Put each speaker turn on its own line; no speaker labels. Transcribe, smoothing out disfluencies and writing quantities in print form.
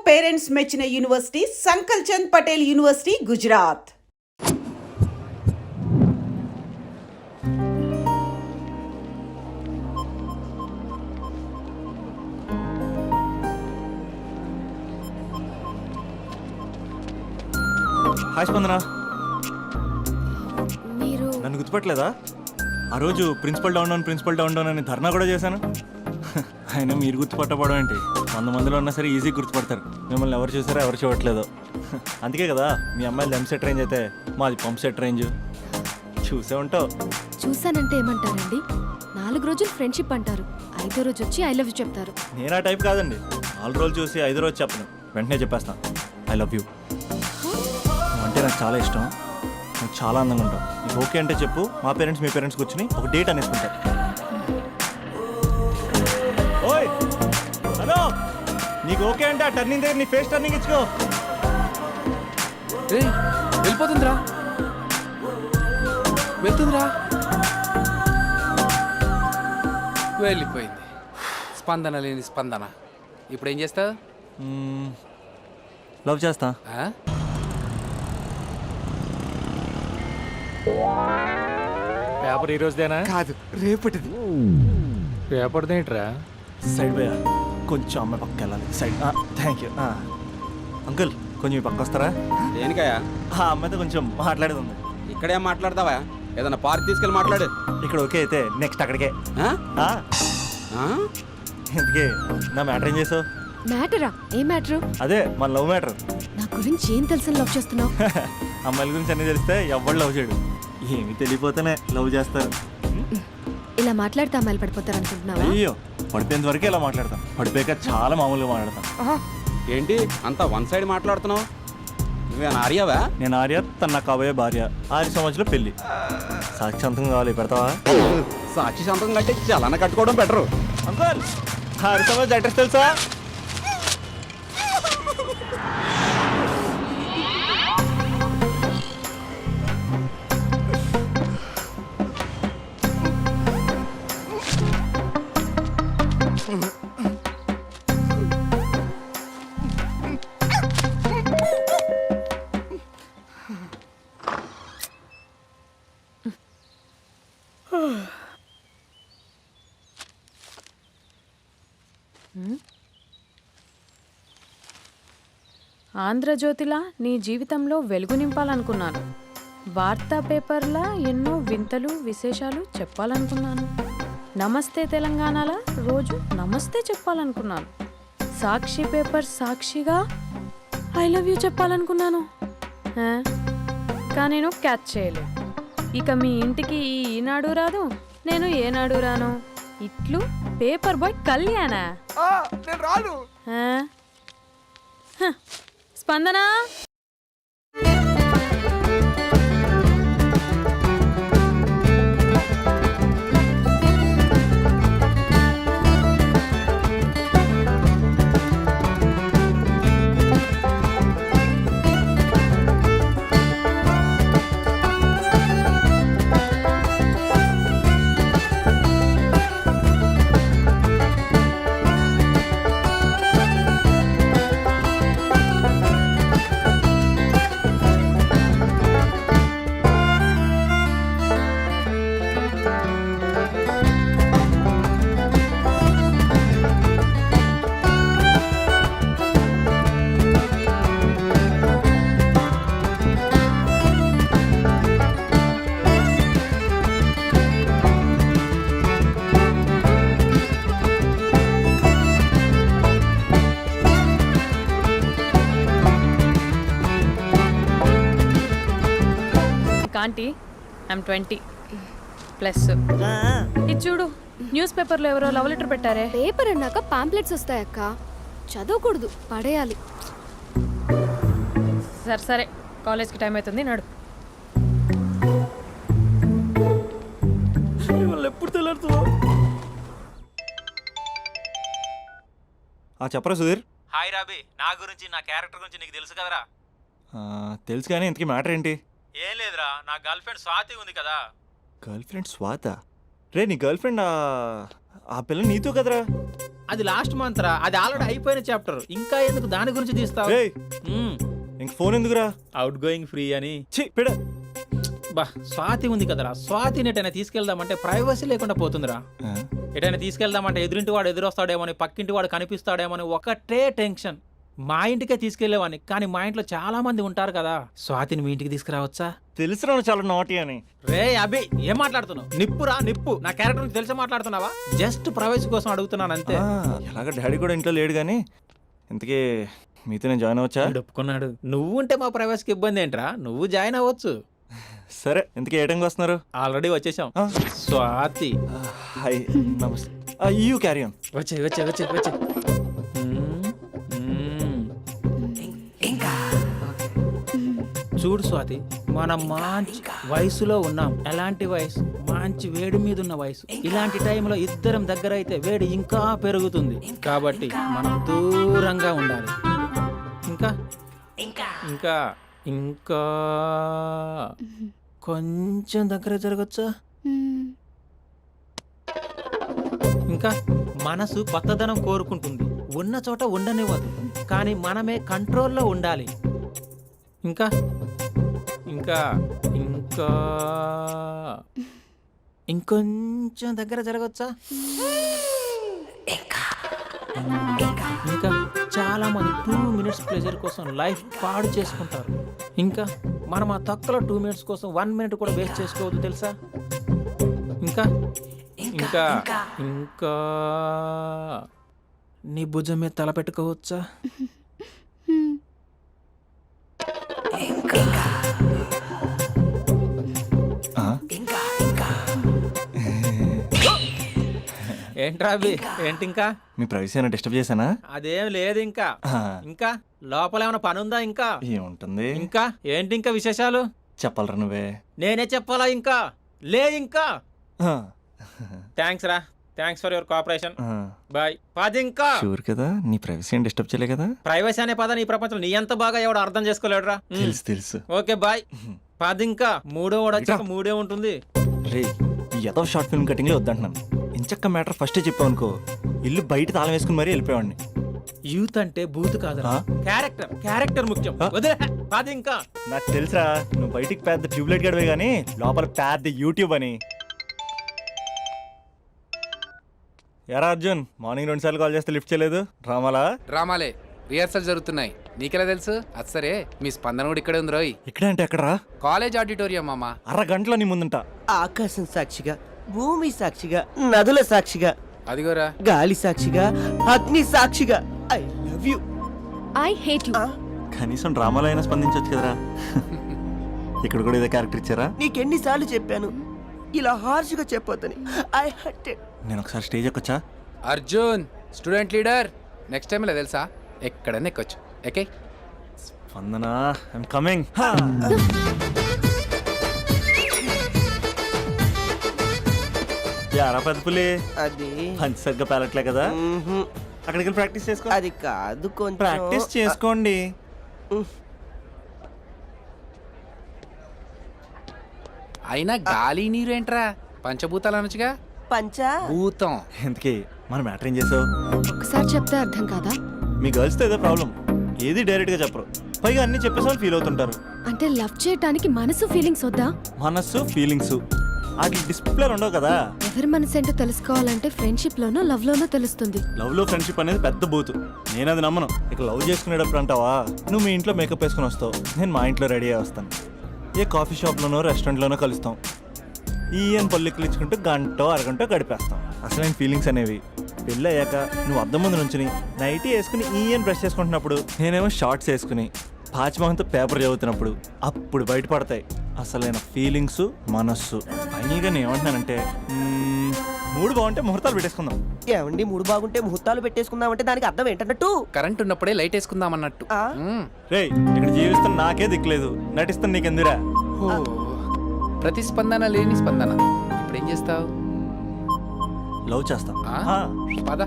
Parents మెచ్చిన university Sankalchand Patel university Gujarat.
Hi Spandana,
మీరు
నన్ను గుర్తుపట్టలేదా? ఆ రోజు ప్రిన్సిపల్ డౌన్ డౌన్ అని ధర్నా కూడా చేశాను. అయినా మీరు గుర్తుపట్టకపోవడం ఏంటి? 100 మందిలో ఉన్నా సరే ఈజీ గుర్తుపడతారు. మిమ్మల్ని ఎవరు చూసారో ఎవరు చూడట్లేదు. అందుకే కదా మీ అమ్మాయిలు ఎంసెట్ రేంజ్ అయితే మాది పంప్ సెట్ రేంజ్. చూసే ఉంటావు.
చూసానంటే ఏమంటారండి? 4 రోజులు ఫ్రెండ్షిప్ అంటారు, 5వ రోజు వచ్చి ఐ లవ్ యూ చెప్తారు.
నేను ఆ టైప్ కాదండి. 4 రోజులు చూసి 5వ రోజు చెప్పను, వెంటనే చెప్పేస్తాను ఐ లవ్ యూ. అంటే నాకు చాలా ఇష్టం, నువ్వు చాలా అందంగా ఉంటావు. నీకు ఓకే అంటే చెప్పు, మా పేరెంట్స్ మీ పేరెంట్స్ కూర్చుని ఒక డేట్ అనేసుకుంటారు. ఓయ్ హలో, నీకు ఓకే అంటే ఆ టర్నింగ్ దగ్గర నీ ఫేస్ టర్నింగ్ ఇచ్చుకో.
వెళ్ళిపోతుందిరా, వెళ్తుందిరా, వెళ్ళిపోయింది. స్పందన లేని స్పందన. ఇప్పుడు ఏం చేస్తావు?
లవ్ చేస్తా. పేపర్ ఈ రోజుదేనా?
కాదు, రేపటిది.
పేపర్దేంట్రా?
సైడ్ పోయా, కొంచెం అమ్మాయి పక్క వెళ్ళాలి. సైడ్. థ్యాంక్ యూ అంకుల్, కొంచెం ఈ పక్క వస్తారా?
దేనికయ్యా?
ఆ అమ్మాయితో కొంచెం మాట్లాడేది ఉంది.
ఇక్కడేం మాట్లాడతావా? ఏదన్నా పార్క్ తీసుకెళ్ళి మాట్లాడు.
ఇక్కడ ఓకే అయితే నెక్స్ట్ అక్కడికే.
ఆ? ఆ?
ఎందుకే నా మ్యాటర్ ఏం చేసావు?
మ్యాటరా? ఏ మ్యాటరు?
అదే మన లవ్ మ్యాటర్.
నా గురించి ఏం తెలుసని లవ్ చేస్తున్నావు?
అమ్మాయిల గురించి అన్నీ తెలిస్తే ఎవ్వడు లవ్ చేయడు. ఏమి తెలియపోతేనే లవ్ చేస్తారు.
ఇలా మాట్లాడితే అమ్మాయిలు పడిపోతారు అనుకుంటున్నావా?
అయ్యో, పడిపోయేంత వరకే ఇలా మాట్లాడతాం, పడిపోయాక చాలా మామూలుగా మాట్లాడతాం.
ఏంటి అంతా వన్ సైడ్ మాట్లాడుతున్నావు? నువ్వేనా ఆర్యావా?
నేను ఆర్య, తన నాకు కాబోయే భార్య. 6 సంవత్సరాలు పెళ్లి. సాక్షాంతం కావాలి, పెడతావా?
సాక్షి సంతకం కంటే చలన కట్టుకోవడం బెటరు.
అంకుల్, 6 సంవత్సరాలు అడ్రస్ తెలుసా?
ఆంధ్రజ్యోతిలా నీ జీవితంలో వెలుగు నింపాలనుకున్నాను. వార్తా పేపర్లా ఎన్నో వింతలు విశేషాలు చెప్పాలనుకున్నాను. నమస్తే తెలంగాణలా రోజు నమస్తే చెప్పాలనుకున్నాను. సాక్షి పేపర్ సాక్షిగా ఐ లవ్ యూ చెప్పాలనుకున్నాను. కానీ నేను క్యాచ్ చేయలేదు. ఇక మీ ఇంటికి ఈనాడు రాదు, నేను ఏనాడు రాను. ఇట్లు పేపర్ బాయ్ కళ్యాణా? స్పందన, ఆంటీ ఐమ్ 20+. ఇది చూడు, న్యూస్ పేపర్లో ఎవరో లవ్ లెటర్ పెట్టారే.
పేపర్ అన్నాక పాంప్లెట్స్ వస్తాయక్క, చదవకూడదు, పడేయాలి.
సరే సరే, కాలేజ్కి టైం అవుతుంది, నడు.
ఎప్పుడు తెల్లారుతుందో. చెప్పరా సుధీర్?
హాయ్ రాబీ, నా గురించి నా క్యారెక్టర్ గురించి నీకు తెలుసు కదరా?
తెలుసు కానీ ఇంతకీ మ్యాటర్ ఏంటి?
ఏం లేదురా, నా గర్ల్ ఫ్రెండ్ స్వాతి ఉంది కదా.
గర్ల్ ఫ్రెండ్ స్వాత? రే, నీ గర్ల్ ఫ్రెండ్ ఆ పిల్ల నీతో కదరా.
అది లాస్ట్ మంత్ రా, అది ఆల్రెడీ అయిపోయిన చాప్టర్. ఇంకా ఎందుకు దాని గురించి తీస్తావు?
రేయ్ ఇంక ఫోన్ ఎందుకురా?
అవుట్ గోయింగ్ ఫ్రీ అని.
ఛీ పిడ.
బా స్వాతి ఉంది కదరా, స్వాతిని ఎటైనా తీసుకెళ్దామంటే ప్రైవసీ లేకుండా పోతుందిరా. ఎటైనా తీసుకెళ్దామంటే ఎదురింటి వాడు ఎదురొస్తాడేమోని, పక్కింటి వాడు కనిపిస్తాడేమోని ఒకటే టెన్షన్. మా ఇంటికే తీసుకెళ్లేవాడిని, కానీ మా ఇంట్లో చాలా మంది ఉంటారు కదా. స్వాతిని మీ ఇంటికి తీసుకురావచ్చా?
తెలుసురా చాలా నాటి అని.
రే అభి, ఏం మాట్లాడుతున్నావు? నిప్పురా నిప్పు. నా క్యారెక్టర్ గురించి తెలిసి మాట్లాడుతున్నావా? జస్ట్ ప్రైవసీ కోసం అడుగుతున్నాను అంతే.
ఎలాగ డాడీ కూడా ఇంట్లో లేడు కానీ. ఇంతకీ మీతో నేను జాయిన్ అవ్వచ్చా?
వీడు ఒప్పుకున్నాడు. నువ్వు ఉంటే మా ప్రైవసీకి ఇబ్బంది ఏంట్రా? నువ్వు జాయిన్ అవ్వచ్చు.
సరే ఇంతకీ ఏ టైంకి వస్తున్నారు?
ఆల్రెడీ వచ్చేసాం.
ఆ.
స్వాతి
హాయ్ నమస్తే. You carry on.
వచ్చే వచ్చే వచ్చే వచ్చే. చూడు స్వాతి, మనం మంచి వయసులో ఉన్నాం. ఎలాంటి వయసు? మంచి వేడి మీద ఉన్న వయసు. ఇలాంటి టైంలో ఇద్దరం దగ్గర అయితే వేడి ఇంకా పెరుగుతుంది. కాబట్టి మనం దూరంగా ఉండాలి. ఇంకా ఇంకా ఇంకా కొంచెం దగ్గర జరగచ్చా? ఇంకా మనసు కొత్తదనం కోరుకుంటుంది. ఉన్న చోట ఉండనివ్వదు, కానీ మనమే కంట్రోల్లో ఉండాలి. ఇంకా ఇంకా ఇంకా ఇంకొంచెం దగ్గర జరగచ్చా? ఇంకా చాలా మంది 2 minutes ప్లెజర్ కోసం లైఫ్ పాడు చేసుకుంటారు. ఇంకా మనం ఆ తక్కువ 2 minutes కోసం 1 minute కూడా వేస్ట్ చేసుకోవద్దు తెలుసా? ఇంకా ఇంకా ఇంకా నీ భుజం మీద తల పెట్టుకోవచ్చా? ఏంట్రా అవి? ఏంటి ఇంకా?
మీ ప్రైవసీ అయినా డిస్టర్బ్ చేశానా?
అదేం లేదు. ఇంకా ఇంకా లోపల ఏమైనా పని ఉందా? ఇంకా
ఏముంటుంది?
ఇంకా ఏంటి ఇంకా విశేషాలు?
చెప్పాలరా నువ్వే.
నేనే చెప్పాలా? ఇంకా లే. ఇంకా థ్యాంక్స్ రా, thanks for your cooperation. Bye. పది. ఇంకా
షూర్ కదా నీ ప్రైవసీ ఏం డిస్టర్బ్ చేయలే కదా?
ప్రైవసీ అనే పదాన్ని ఈ ప్రపంచంలో నీ ఎంత బాగా ఎవడు అర్థం చేసుకోలేడురా.
తెలుసు తెలుసు.
Okay bye. పది. ఇంకా మూడో వాడు వచ్చాక మూడే ఉంటుంది.
రే ఈ ఏదో షార్ట్ ఫిల్మ్ కటింగ్లో వద్దంటున్నాను. ఇంచక్క మ్యాటర్ ఫస్టే చెప్పావు అనుకో, ఇల్లు బయట తాళం వేసుకుని మరీ వెళ్ళిపోయాడిని.
యూత్ అంటే బూత్ కాదురా, క్యారెక్టర్. క్యారెక్టర్ ముఖ్యం. వదిలే. పది. ఇంకా
నాకు తెలుసురా, నువ్వు బయటికి పెద్ద ట్యూబ్లైట్ గడవే కానీ లోపల పెద్ద యూట్యూబ్ అని. ఎరా అర్జున్, మార్నింగ్ 2 సార్లు కాల్ చేస్తే లిఫ్ట్ చేయలేదు.
డ్రామాలే రిహార్సల్ జరుగుతున్నాయి. నీకెలా తెలుసు? అది సరే, మీ స్పందన కూడా ఇక్కడే ఉంది రోయ్.
ఇక్కడ అంటే ఎక్కడరా?
కాలేజ్ ఆడిటోరియం మామ.
అరగంటలో నీ ముందుంటా.
ఆకాశం సాక్షిగా, భూమి సాక్షిగా, నదుల సాక్షిగా,
అదిగోరా
గాలి సాక్షిగా, అగ్ని సాక్షిగా, I love you.
I hate you.
కనీసం డ్రామాలో అయినా స్పందించవచ్చు కదరా. ఇక్కడ కూడా ఇదే క్యారెక్టర్ ఇచ్చారా?
నీకెన్నిసార్లు చెప్పాను ఇలా హార్ష్గా చెప్పొద్దని. I hurt.
నేను ఒకసారి స్టేజ్ ఎక్కొచ్చా?
Arjun student leader. Next time ఇలా తెలుసా, ఎక్కడన్నా ఎక్కొచ్చు. Okay
Spandana, I'm coming. యారా పెద్ద పులి,
అది
పంచి సరిగ్గా పేలట్లే కదా? అక్కడికి వెళ్ళి ప్రాక్టీస్ చేసుకో.
అది కాదు, కొంచెం
ప్రాక్టీస్ చేసుకోండి.
అయినా గాలి నీరు ఏంట్రా? పంచభూతాలు అనొచ్చుగా. భూతం.
ఎందుకే మన మ్యాటర్ ఏం చేసావు?
ఒకసారి చెప్తే అర్థం కాదా?
మీ గర్ల్స్తో ఏదో ప్రాబ్లం, ఏది డైరెక్ట్గా చెప్పరు, పైగా అన్ని చెప్పేసి వాళ్ళు ఫీల్ అవుతుంటారు.
అంటే లవ్ చేయడానికి మనసు ఫీలింగ్స్ వద్దా?
మనస్సు ఫీలింగ్స్ వాటి డిస్ప్లే ఉండవు కదా.
ఎవరి మనసు ఏంటో తెలుసుకోవాలంటే ఫ్రెండ్షిప్ లోనో లవ్ లోనో తెలుస్తుంది.
లవ్ లో ఫ్రెండ్షిప్ అనేది పెద్ద బూతు. నేను అది నమ్మను. ఇక లవ్ చేసుకునేటప్పుడు అంటావా, నువ్వు మీ ఇంట్లో మేకప్ వేసుకుని వస్తావు, నేను మా ఇంట్లో రెడీ అయ్యి వస్తాను. ఏ కాఫీ షాప్లోనో రెస్టారెంట్లోనో కలుస్తాం. ఈయన పల్లెక్కులు ఇచ్చుకుంటూ గంటో అరగంటో గడిపేస్తాం. అసలైన ఫీలింగ్స్ అనేవి పెళ్ళి అయ్యాక నువ్వు అద్దం ముందు నుంచుని నైటీ వేసుకుని ఈయన బ్రష్ చేసుకుంటున్నప్పుడు, నేనేమో షార్ట్స్ వేసుకుని పాచిమహంతో పేపర్ చదువుతున్నప్పుడు అప్పుడు బయటపడతాయి అసలైన ఫీలింగ్స్, మనస్సు. ఫైనల్గా నేను ఏమంటున్నానంటే, మూడు బాగుంటే ముహూర్తాలు పెట్టేసుకుందాం.
ఏమండి, మూడు బాగుంటే ముహూర్తాలు పెట్టేసుకుందామంటే దానికి అర్థం ఏంటన్నట్టు?
కరెంట్ ఉన్నప్పుడే లైట్ వేసుకుందాం అన్నట్టు.
రేయ్ ఇక్కడ జీవిస్తున్న నాకే దిక్కులేదు, నటిస్తున్న నీకెందురా?
ప్రతిస్పందన లేని స్పందన. ఇప్పుడు ఏం చేస్తావు?
లవ్ చేస్తాం.
పద.